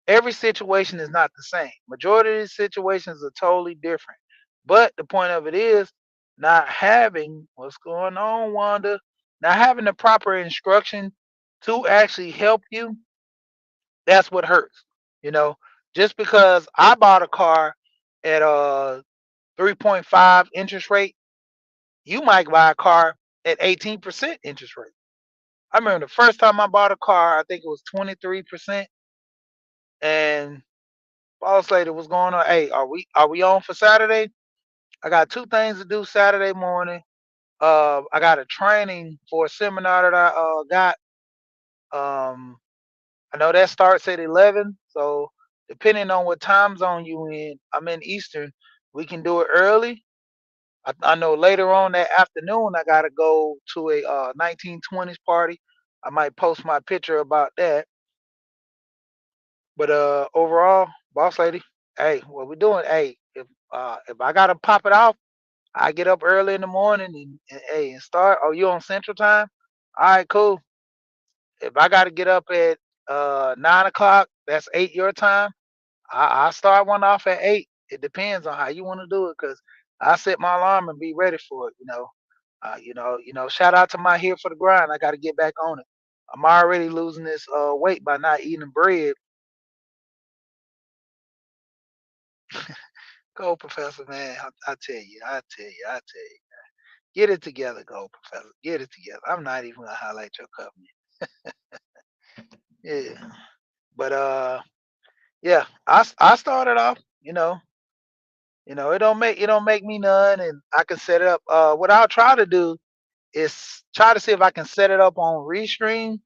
Every situation is not the same. Majority of these situations are totally different. But the point of it is not having what's going on, Wanda, not having the proper instruction to actually help you, that's what hurts. You know, just because I bought a car at a 3.5 interest rate, you might buy a car at 18% interest rate. I remember the first time I bought a car, I think it was 23%. And boss lady was going on, hey, are we on for Saturday? I got two things to do Saturday morning. I got a training for a seminar that I got. Um I know that starts at 11. So depending on what time zone you in, I'm in Eastern. We can do it early. I know later on that afternoon I gotta go to a 1920s party. I might post my picture about that. But overall, boss lady, hey, what we doing? Hey, if I gotta pop it off, I get up early in the morning and hey and start. Oh, you on Central Time? All right, cool. If I gotta get up at 9 o'clock, that's 8 your time. I start one off at 8. It depends on how you want to do it, cause I set my alarm and be ready for it. Shout out to my here for the grind. I got to get back on it. I'm already losing this weight by not eating bread. Go, Professor, man. I tell you, I tell you. Get it together, go, Professor. Get it together. I'm not even gonna highlight your company. Yeah, but yeah, I started off. It don't make me none, and I can set it up. What I'll try to do is try to see if I can set it up on Restream.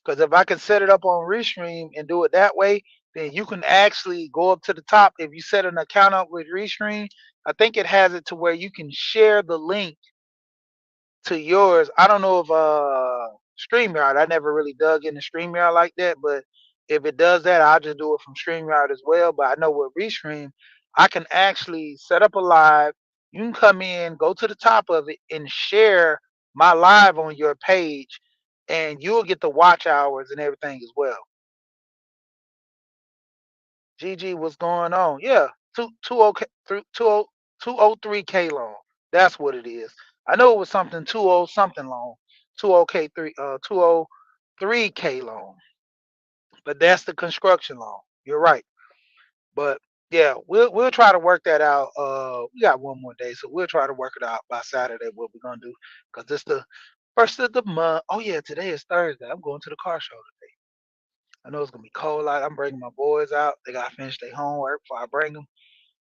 Because if I can set it up on Restream and do it that way, then you can actually go up to the top. If you set an account up with Restream, I think it has it to where you can share the link to yours. I don't know if StreamYard. I never really dug into StreamYard like that, but if it does that, I'll just do it from StreamYard as well. But I know with Restream, I can actually set up a live. You can come in, go to the top of it, and share my live on your page, and you'll get the watch hours and everything as well. GG, what's going on? Yeah, two oh K long. That's what it is. I know it was something 20 something long. 203K long. But that's the construction loan. You're right. But yeah, we'll try to work that out. We got one more day, so we'll try to work it out by Saturday. What we're gonna do? Because it's the first of the month. Oh yeah, today is Thursday. I'm going to the car show today. I know it's gonna be cold out. I'm bringing my boys out. They gotta finish their homework before I bring them.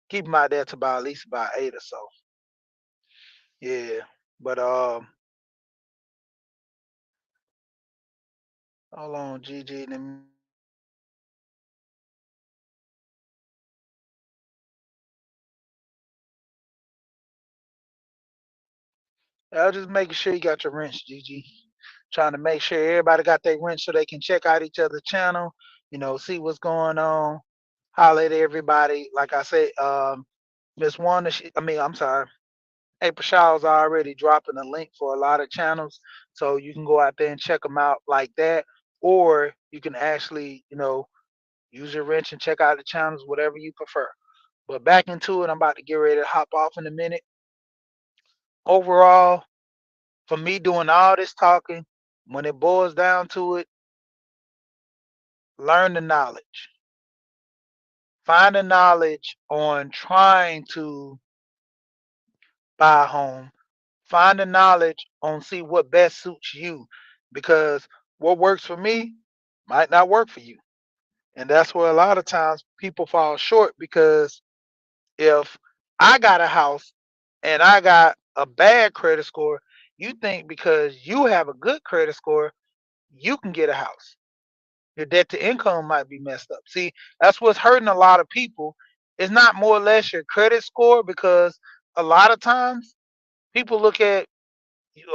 Keep them out there to about at least about 8 or so. Yeah, but hold on, GG. I was just making sure you got your wrench, GG. Trying to make sure everybody got their wrench so they can check out each other's channel. See what's going on. Holler at everybody. Like I said, Miss Wanda. I'm sorry. April Shaw's already dropping a link for a lot of channels, so you can go out there and check them out like that, or you can actually, use your wrench and check out the channels, whatever you prefer. But back into it, I'm about to get ready to hop off in a minute. Overall, for me doing all this talking, when it boils down to it, learn the knowledge. Find the knowledge on trying to buy a home. Find the knowledge on see what best suits you. Because What works for me might not work for you. And that's where a lot of times people fall short because if I got a house and I got a bad credit score, you think because you have a good credit score, you can get a house. Your debt to income might be messed up. See, that's what's hurting a lot of people. It's not more or less your credit score because a lot of times people look at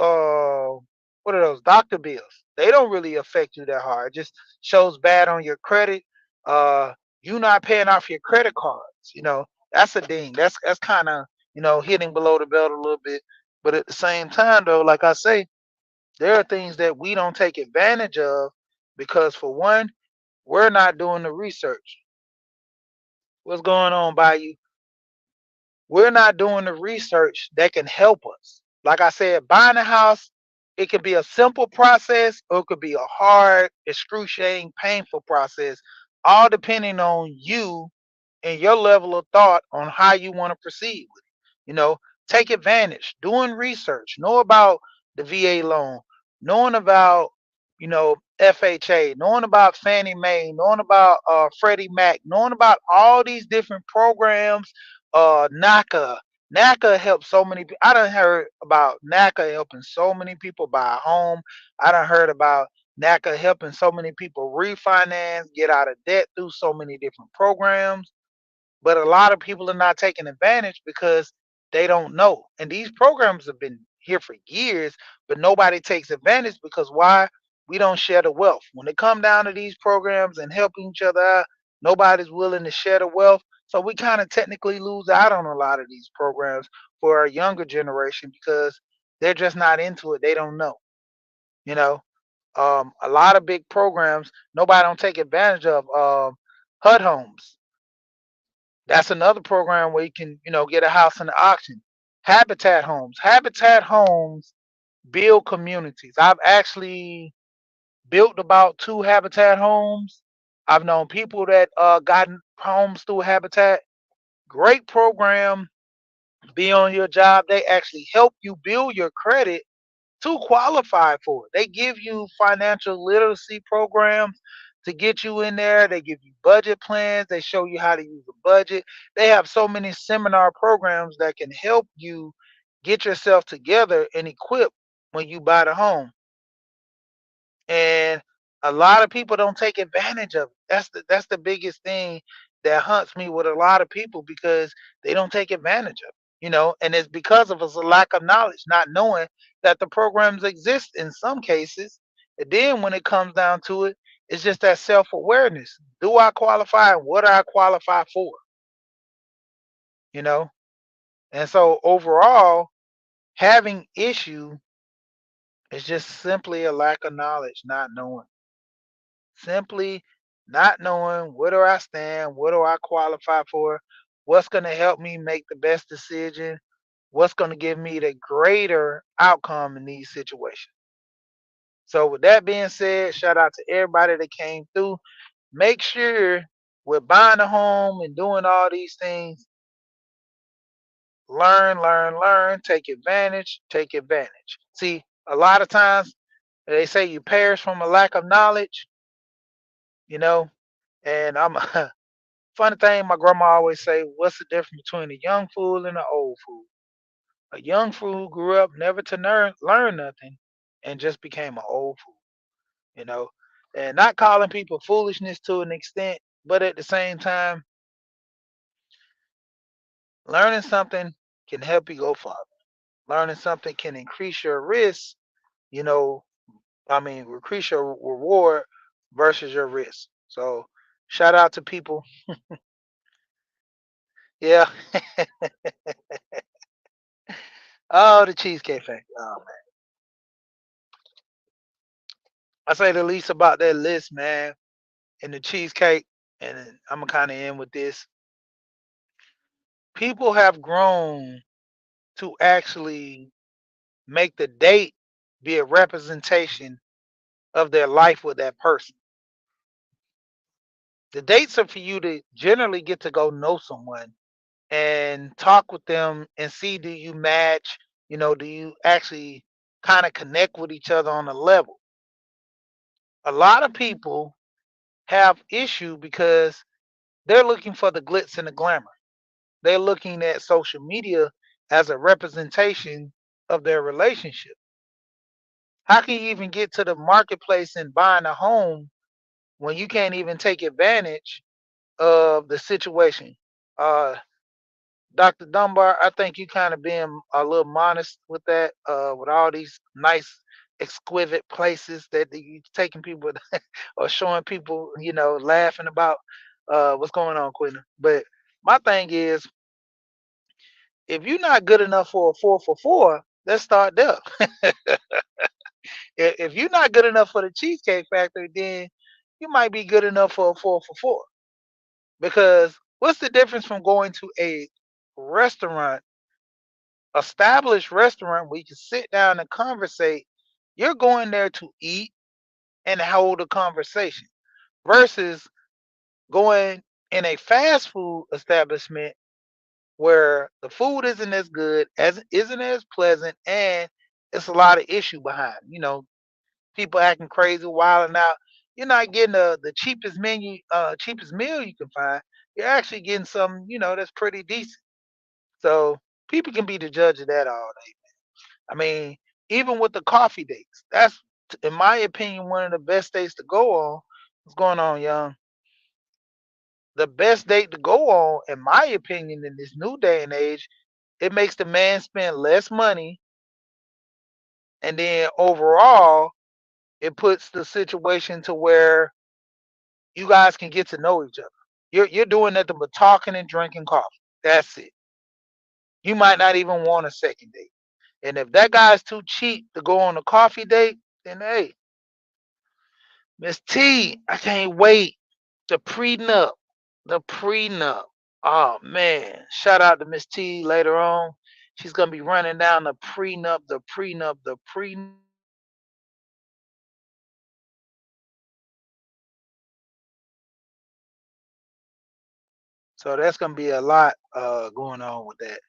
uh what are those doctor bills? They don't really affect you that hard. It just shows bad on your credit. You not paying off your credit cards. That's a ding. That's kind of hitting below the belt a little bit. But at the same time, though, like I say, there are things that we don't take advantage of because, for one, we're not doing the research. What's going on, Bayou? We're not doing the research that can help us. Like I said, buying a house, it could be a simple process or it could be a hard, excruciating, painful process, all depending on you and your level of thought on how you want to proceed with it. Take advantage, doing research, know about the VA loan, knowing about, FHA, knowing about Fannie Mae, knowing about Freddie Mac, knowing about all these different programs, NACA. NACA helps so many people. I done heard about NACA helping so many people buy a home. I done heard about NACA helping so many people refinance, get out of debt through so many different programs. But a lot of people are not taking advantage because they don't know. And these programs have been here for years, but nobody takes advantage because why? We don't share the wealth. When it come down to these programs and helping each other out, nobody's willing to share the wealth. So we kind of technically lose out on a lot of these programs for our younger generation because they're just not into it. They don't know. You know, a lot of big programs nobody don't take advantage of. HUD homes, that's another program where you can, get a house in the auction. Habitat homes build communities. I've actually built about 2 Habitat homes. I've known people that gotten homes through Habitat. Great program. Be on your job. They actually help you build your credit to qualify for it. They give you financial literacy programs to get you in there. They give you budget plans. They show you how to use a budget. They have so many seminar programs that can help you get yourself together and equipped when you buy the home. And a lot of people don't take advantage of it. That's the biggest thing that hunts me with a lot of people because they don't take advantage of it. And it's because of us a lack of knowledge, not knowing that the programs exist in some cases. And then when it comes down to it, it's just that self-awareness. Do I qualify and what do I qualify for? You know? And so overall, having issue is just simply a lack of knowledge, not knowing. Simply not knowing where do I stand, what do I qualify for, what's going to help me make the best decision, what's going to give me the greater outcome in these situations. So, with that being said, shout out to everybody that came through. Make sure with buying a home and doing all these things, learn, learn, learn, take advantage, take advantage. See, a lot of times they say you perish from a lack of knowledge, you know, and I'm funny thing, my grandma always say, "What's the difference between a young fool and an old fool?" A young fool grew up never to learn nothing, and just became an old fool. You know, and not calling people foolishness to an extent, but at the same time, learning something can help you go farther. Learning something can increase your risk. You know, increase your reward versus your risk. So, shout out to people. Yeah. Oh, the Cheesecake Factory. Oh, I say the least about that list, man, and the cheesecake, and I'm gonna kind of end with this. People have grown to actually make the date be a representation of their life with that person. The dates are for you to generally get to go know someone and talk with them and see, do you match? Do you actually kind of connect with each other on a level? A lot of people have issue because they're looking for the glitz and the glamour. They're looking at social media as a representation of their relationship. How can you even get to the marketplace and buying a home when you can't even take advantage of the situation? Uh, Dr. Dunbar, I think you kind of being a little modest with that, with all these nice, exquisite places that you taking people or showing people, laughing about what's going on, Quinn. But my thing is, if you're not good enough for a 4 for 4, let's start there. If you're not good enough for the Cheesecake Factory, then you might be good enough for a 4 for 4. Because what's the difference from going to a restaurant, established restaurant where you can sit down and conversate? You're going there to eat and hold a conversation versus going in a fast food establishment where the food isn't as good, as isn't as pleasant, and it's a lot of issue behind. People acting crazy, wilding out. You're not getting the cheapest cheapest meal you can find. You're actually getting some, that's pretty decent. So people can be the judge of that all day. I mean, even with the coffee dates, that's in my opinion one of the best dates to go on. What's going on, young? The best date to go on, in my opinion, in this new day and age, it makes the man spend less money, and then overall, it puts the situation to where you guys can get to know each other. You're doing nothing but talking and drinking coffee. That's it. You might not even want a second date. And if that guy's too cheap to go on a coffee date, then hey, Miss T, I can't wait. The prenup. The prenup. Oh man. Shout out to Miss T later on. She's gonna be running down the prenup, the prenup, the prenup. So that's gonna be a lot going on with that.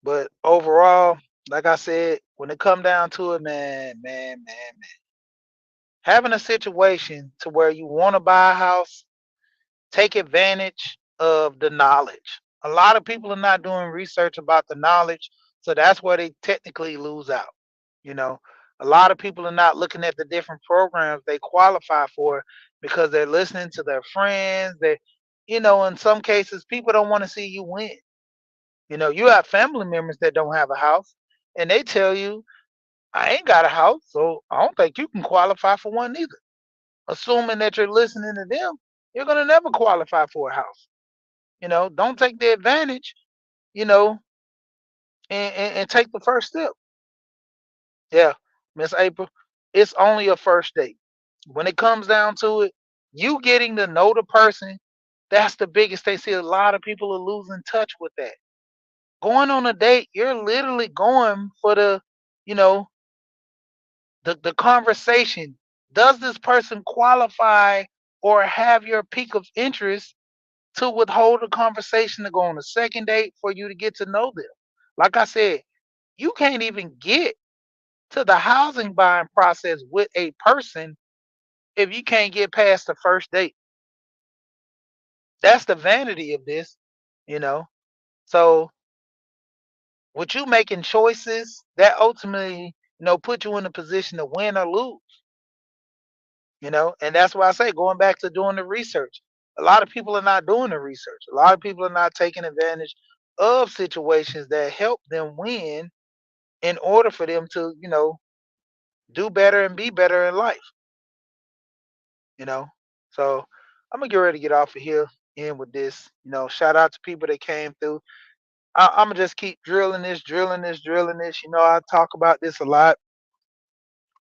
But overall, like I said, when it come down to it, man, having a situation to where you want to buy a house, take advantage of the knowledge. A lot of people are not doing research about the knowledge, so that's where they technically lose out. You know, a lot of people are not looking at the different programs they qualify for because they're listening to their friends. In some cases, people don't want to see you win. You have family members that don't have a house, and they tell you, I ain't got a house, so I don't think you can qualify for one either. Assuming that you're listening to them, you're gonna never qualify for a house. Don't take the advantage, you know, and take the first step. Yeah, Miss April, it's only a first date. When it comes down to it, you getting to know the person, that's the biggest thing. See, a lot of people are losing touch with that. Going on a date, you're literally going for you know, the conversation. Does this person qualify or have your peak of interest to withhold a conversation to go on a second date for you to get to know them? Like I said, you can't even get to the housing buying process with a person if you can't get past the first date. That's the vanity of this, you know. So with you making choices, that ultimately, put you in a position to win or lose. And that's why I say, going back to doing the research, a lot of people are not doing the research. A lot of people are not taking advantage of situations that help them win in order for them to do better and be better in life. you know so I'm gonna get ready to get off of here, in with this. Shout out to people that came through. I'm gonna just keep drilling this. I talk about this a lot.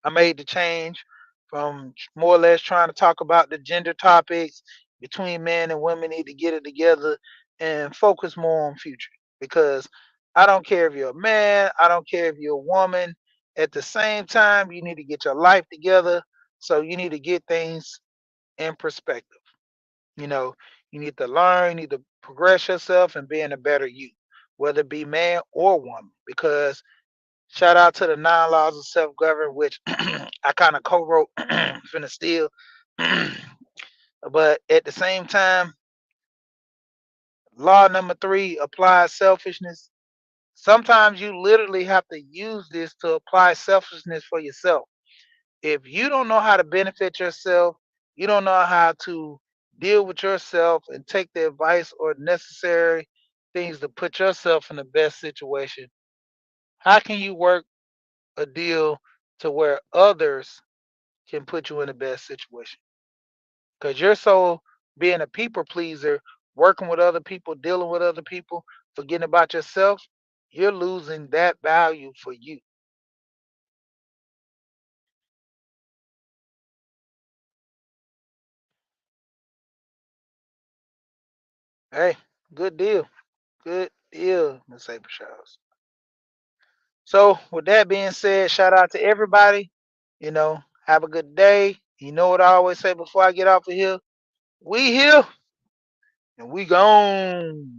I made the change from more or less trying to talk about the gender topics between men and women need to get it together and focus more on future. Because I don't care if you're a man, I don't care if you're a woman. At the same time, you need to get your life together. So you need to get things in perspective. You know, you need to learn, you need to progress yourself and being a better you, whether it be man or woman. Because Shout out to the nine laws of self-government, which I kind of co-wrote finna steal. But at the same time, law number 3, apply selfishness. Sometimes you literally have to use this to apply selfishness for yourself. If you don't know how to benefit yourself, you don't know how to deal with yourself and take the advice or necessary things to put yourself in the best situation, how can you work a deal to where others can put you in the best situation? Because you're so being a people pleaser, working with other people, dealing with other people, forgetting about yourself, you're losing that value for you. Hey, good deal. Good deal, Miss April Charles. So, with that being said, shout out to everybody. Have a good day. You know what I always say before I get off of here? We here and we gone.